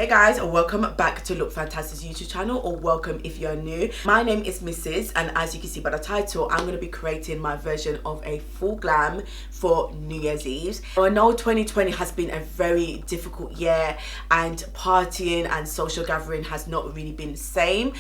guys, welcome back to Look Fantastic's YouTube channel, or welcome if you're new. My name is Sydz, and as you can see by the title, I'm going to be creating my version of a full glam for New Year's Eve. So I know 2020 has been a very difficult year and partying and social gathering has not really been the same.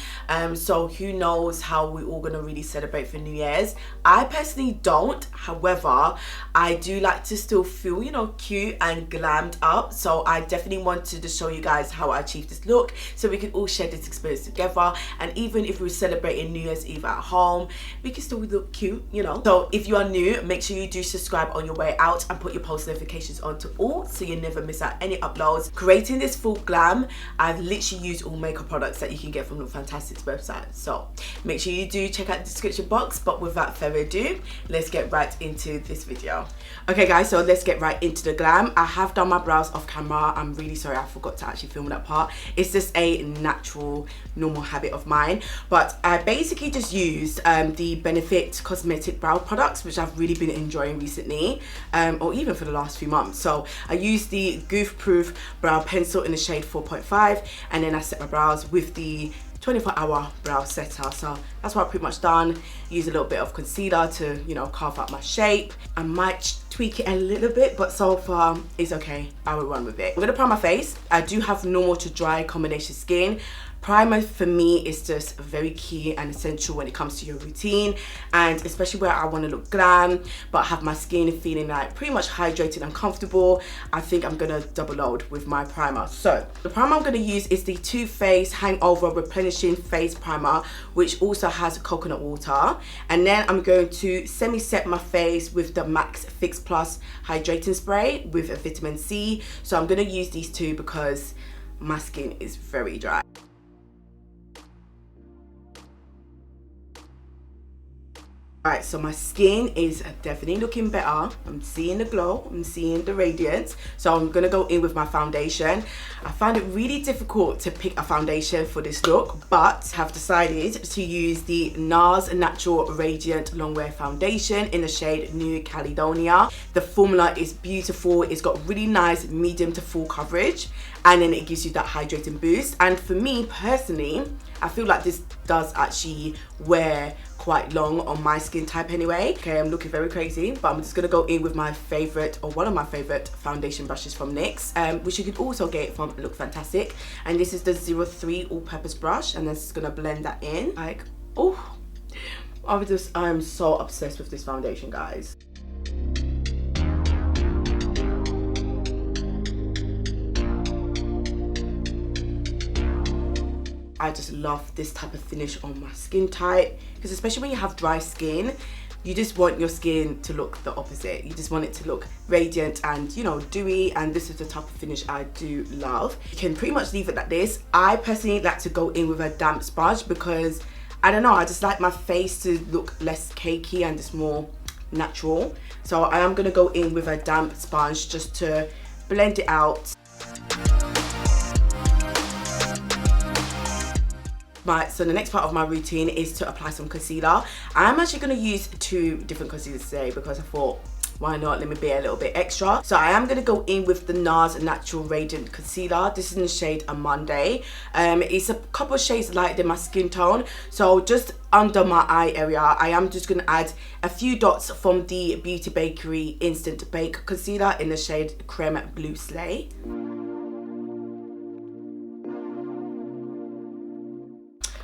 So who knows how we're all going to really celebrate for New Year's. I personally don't. However, I do like to still feel, you know, cute and glammed up. So I definitely wanted to show you guys how I achieved this look so we can all share this experience together. And even if we're celebrating New Year's Eve at home, we can still look cute, you know. So if you are new, make sure you do subscribe on your way out and put your post notifications on to all so you never miss out any uploads. Creating this full glam, I've literally used all makeup products that you can get from Look Fantastic's website. So make sure you do check out the description box. But without further ado, let's get right into this video. Okay guys, so let's get right into the glam. I have done my brows off camera. I'm really sorry I forgot to actually film that part. It's just a natural, normal habit of mine. But I basically just used the Benefit cosmetic brow products, which I've really been enjoying recently, or even for the last few months. So I used the Goof Proof brow pencil in the shade 4.5, and then I set my brows with the 24-hour brow setter. So that's what I've pretty much done. Use a little bit of concealer to, you know, carve out my shape. I might tweak it a little bit, but so far it's okay. I will run with it. I'm gonna prime my face. I do have normal to dry combination skin. Primer for me is just very key and essential when it comes to your routine, and especially where I want to look glam but have my skin feeling like pretty much hydrated and comfortable. I think I'm gonna double load with my primer. So the primer I'm gonna use is the Too Faced Hangover Replenishing Face Primer, which also has coconut water. And then I'm going to semi-set my face with the Max Fix Plus Hydrating Spray with a vitamin C. So I'm gonna use these two because my skin is very dry. Alright, so my skin is definitely looking better. I'm seeing the glow, I'm seeing the radiance. So I'm gonna go in with my foundation. I found it really difficult to pick a foundation for this look, but have decided to use the NARS Natural Radiant Longwear Foundation in the shade New Caledonia. The formula is beautiful. It's got really nice medium to full coverage, and then it gives you that hydrating boost. And for me personally, I feel like this does actually wear quite long on my skin type anyway. Okay, I'm looking very crazy, but I'm just gonna go in with my favorite, or one of my favorite foundation brushes from NYX, which you could also get from Look Fantastic. And this is the 03 all-purpose brush, and I'm just gonna blend that in. Like, oh, I'm so obsessed with this foundation, guys. I just love this type of finish on my skin type, because especially when you have dry skin, you just want your skin to look the opposite. You just want it to look radiant and, you know, dewy, and this is the type of finish I do love. You can pretty much leave it like this. I personally like to go in with a damp sponge because, I don't know, I just like my face to look less cakey and just more natural. So I am gonna go in with a damp sponge just to blend it out. Right, so the next part of my routine is to apply some concealer. I'm actually going to use two different concealers today because I thought, why not, let me be a little bit extra. So I am going to go in with the NARS Natural Radiant Concealer. This is in the shade Monday. It's a couple of shades lighter than my skin tone. So just under my eye area, I am just going to add a few dots from the Beauty Bakery Instant Bake Concealer in the shade Creme Blue Slay.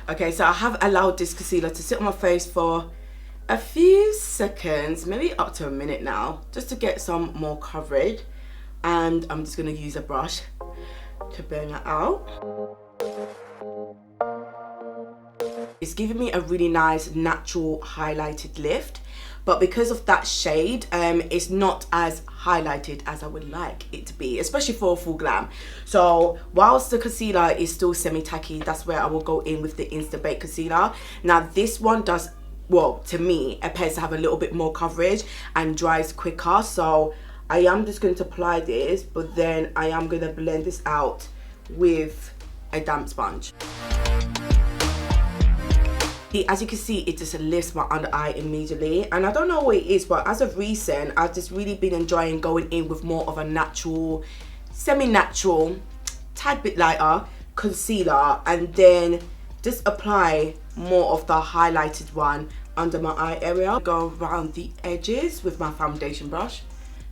Okay, so I have allowed this concealer to sit on my face for a few seconds, maybe up to a minute now, just to get some more coverage. And I'm just gonna use a brush to blend that out. It's giving me a really nice natural highlighted lift, but because of that shade, it's not as highlighted as I would like it to be, especially for a full glam. So whilst the concealer is still semi-tacky, that's where I will go in with the Instant Bake Concealer. Now this one does, well, to me, appears to have a little bit more coverage and dries quicker. So I am just going to apply this, but then I am going to blend this out with a damp sponge. As you can see, it just lifts my under eye immediately, and I don't know what it is, but as of recent, I've just really been enjoying going in with more of a natural, semi-natural tad bit lighter concealer, and then just apply more of the highlighted one under my eye area. Go around the edges with my foundation brush.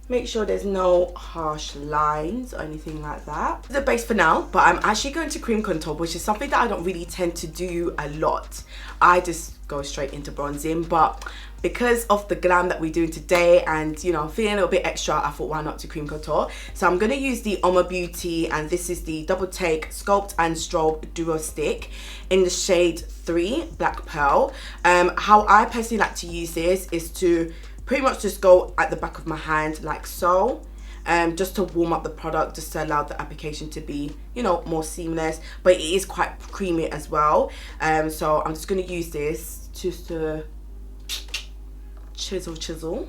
Make sure there's no harsh lines or anything like that. The base for now, but I'm actually going to cream contour, which is something that I don't really tend to do a lot. I just go straight into bronzing, but because of the glam that we're doing today and, you know, feeling a little bit extra, I thought why not to cream contour. So I'm going to use the Oma Beauty, and this is the Double Take Sculpt and Strobe Duo Stick in the shade 3 Black Pearl. How I personally like to use this is to pretty much just go at the back of my hand like so, just to warm up the product, just to allow the application to be, you know, more seamless, but it is quite creamy as well. So I'm just going to use this just to chisel.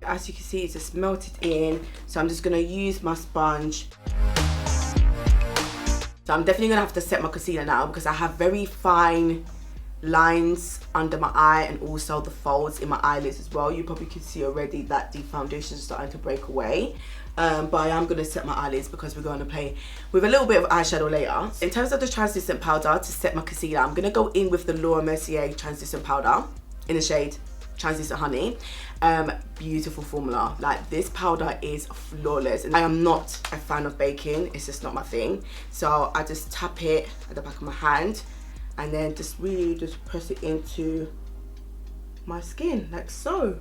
As you can see, it's just melted in, so I'm just going to use my sponge. So I'm definitely going to have to set my concealer now because I have very fine lines under my eye and also the folds in my eyelids as well. You probably can see already that the foundation is starting to break away, but I am going to set my eyelids because we're going to play with a little bit of eyeshadow later. In terms of the translucent powder to set my concealer, I'm going to go in with the Laura Mercier translucent powder in the shade Translucent Honey. Beautiful formula. Like, this powder is flawless, and I am not a fan of baking. It's just not my thing. So I just tap it at the back of my hand and then just really just press it into my skin like so.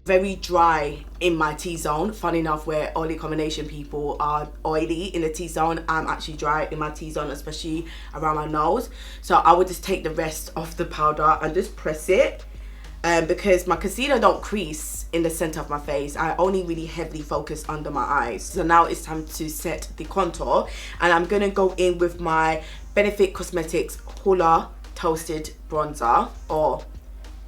Very dry in my T-zone. Funny enough, where oily combination people are oily in the T-zone, I'm actually dry in my T-zone, especially around my nose. So I would just take the rest of the powder and just press it, because my concealer don't crease in the center of my face. I only really heavily focus under my eyes. So now it's time to set the contour, and I'm gonna go in with my Benefit Cosmetics Hoola Toasted Bronzer, or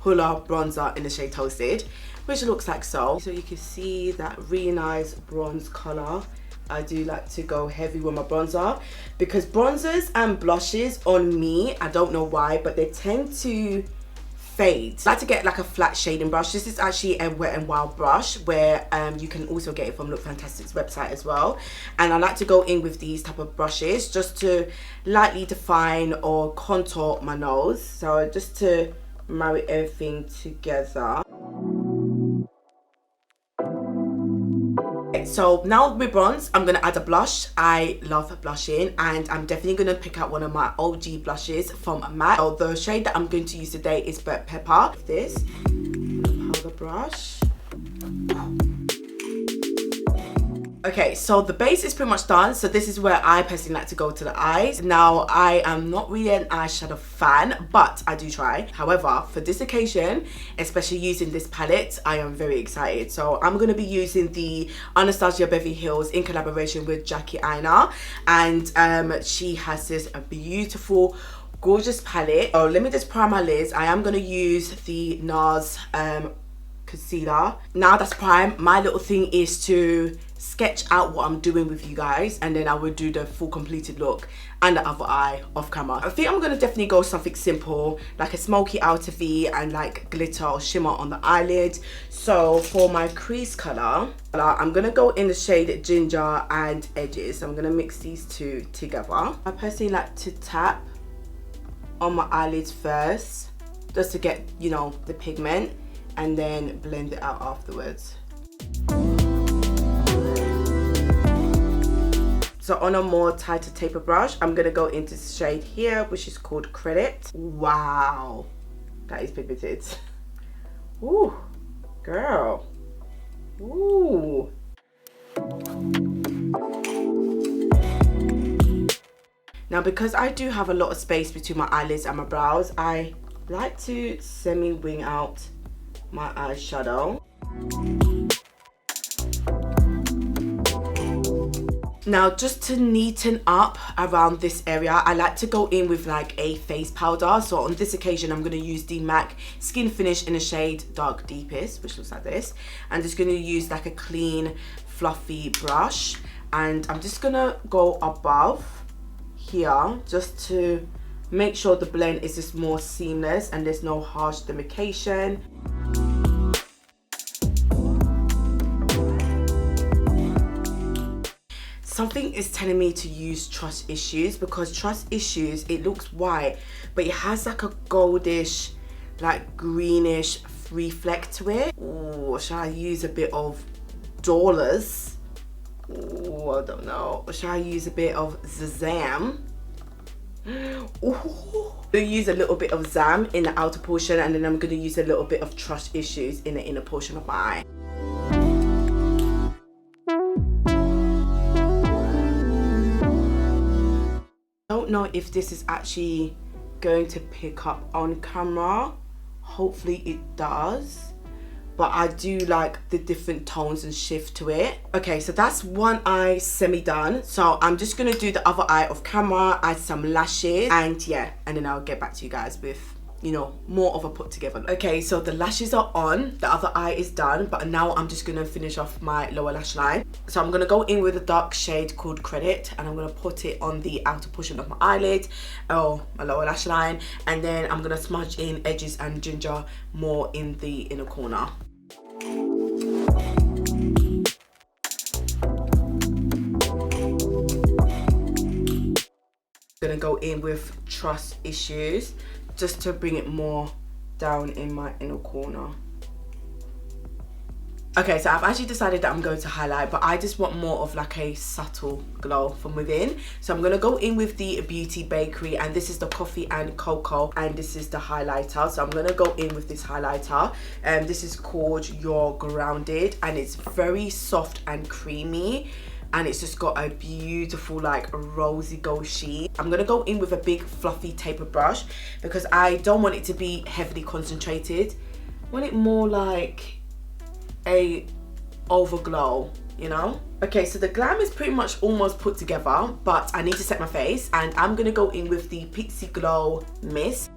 Hoola Bronzer in the shade Toasted, which looks like so. So you can see that really nice bronze color. I do like to go heavy with my bronzer because bronzers and blushes on me, I don't know why, but they tend to fade. I like to get like a flat shading brush. This is actually a Wet n Wild brush, where you can also get it from LOOKFANTASTIC's website as well. And I like to go in with these type of brushes just to lightly define or contour my nose. So just to marry everything together. So now with bronze, I'm going to add a blush. I love blushing, and I'm definitely going to pick out one of my OG blushes from MAC. So the shade that I'm going to use today is Burnt Pepper. This powder brush. Okay, so the base is pretty much done. So this is where I personally like to go to the eyes. Now, I am not really an eyeshadow fan, but I do try. However, for this occasion, especially using this palette, I am very excited. So I'm going to be using the Anastasia Beverly Hills in collaboration with Jackie Aina. And she has this beautiful, gorgeous palette. Oh, let me just prime my lids. I am going to use the NARS concealer. Now that's prime, my little thing is to sketch out what I'm doing with you guys, and then I will do the full completed look and the other eye off camera. I think I'm gonna definitely go something simple, like a smoky outer V and like glitter or shimmer on the eyelid. So for my crease color, I'm gonna go in the shade Ginger and Edges. I'm gonna mix these two together. I personally like to tap on my eyelids first, just to get, you know, the pigment, and then blend it out afterwards. So on a more tighter taper brush, I'm gonna go into the shade here, which is called Credit. Wow, that is pigmented. Ooh, girl. Ooh. Now, because I do have a lot of space between my eyelids and my brows, I like to semi-wing out my eyeshadow. Now, just to neaten up around this area, I like to go in with like a face powder. So on this occasion, I'm going to use the MAC Skin Finish in the shade Dark Deepest, which looks like this. I'm just going to use like a clean, fluffy brush, and I'm just going to go above here just to Make sure the blend is just more seamless and there's no harsh demarcation. Something is telling me to use Trust Issues because Trust Issues, it looks white, but it has like a goldish, like greenish reflect to it. Or should I use a bit of Dollars? Oh, I don't know. Or should I use a bit of Zam? Ooh. I'm going to use a little bit of Zam in the outer portion, and then I'm going to use a little bit of Trust Issues in the inner portion of my eye. I don't know if this is actually going to pick up on camera. Hopefully it does. But I do like the different tones and shift to it. Okay, so that's one eye semi-done. So I'm just gonna do the other eye off camera, add some lashes, and yeah, and then I'll get back to you guys with, you know, more of a put together look. Okay, so the lashes are on, the other eye is done, but now I'm just gonna finish off my lower lash line. So I'm gonna go in with a dark shade called Credit, and I'm gonna put it on the outer portion of my eyelid, or my lower lash line, and then I'm gonna smudge in edges and ginger more in the inner corner. Gonna go in with Trust Issues just to bring it more down in my inner corner. Okay, so I've actually decided that I'm going to highlight, but I just want more of like a subtle glow from within. So I'm gonna go in with the Beauty Bakery, and this is the Coffee and Cocoa, and this is the highlighter. So I'm gonna go in with this highlighter, and this is called You're Grounded, and it's very soft and creamy, and it's just got a beautiful like rosy gold sheen. I'm gonna go in with a big fluffy taper brush because I don't want it to be heavily concentrated. I want it more like a overglow, you know? Okay, so the Glam is pretty much almost put together, but I need to set my face, and I'm gonna go in with the Pixie Glow Mist.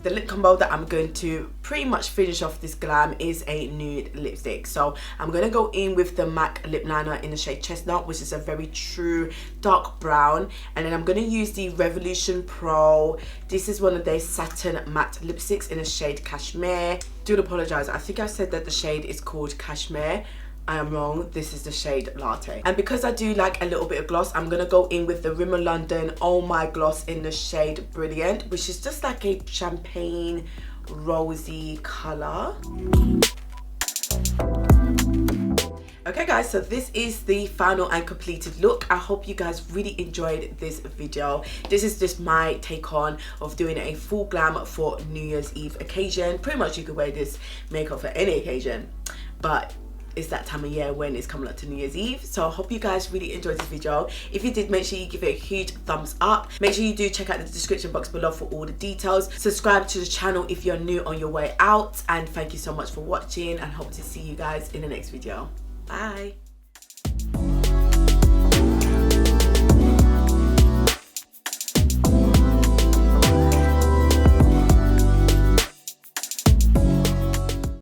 The lip combo that I'm going to pretty much finish off this Glam is a nude lipstick. So I'm going to go in with the MAC lip liner in the shade Chestnut, which is a very true dark brown. And then I'm going to use the Revolution Pro. This is one of their satin matte lipsticks in the shade Cashmere. Do apologize, I think I said that the shade is called Cashmere. I am wrong, this is the shade Latte. And because I do like a little bit of gloss, I'm gonna go in with the Rimmel London Oh My gloss in the shade Brilliant, which is just like a champagne rosy color. Okay guys, so this is the final and completed look. I hope you guys really enjoyed this video. This is just my take on of doing a full glam for New Year's Eve occasion. Pretty much you could wear this makeup for any occasion, but it's that time of year when it's coming up to New Year's Eve. So I hope you guys really enjoyed this video. If you did, make sure you give it a huge thumbs up. Make sure you do check out the description box below for all the details. Subscribe to the channel if you're new on your way out, and thank you so much for watching, and hope to see you guys in the next video. Bye.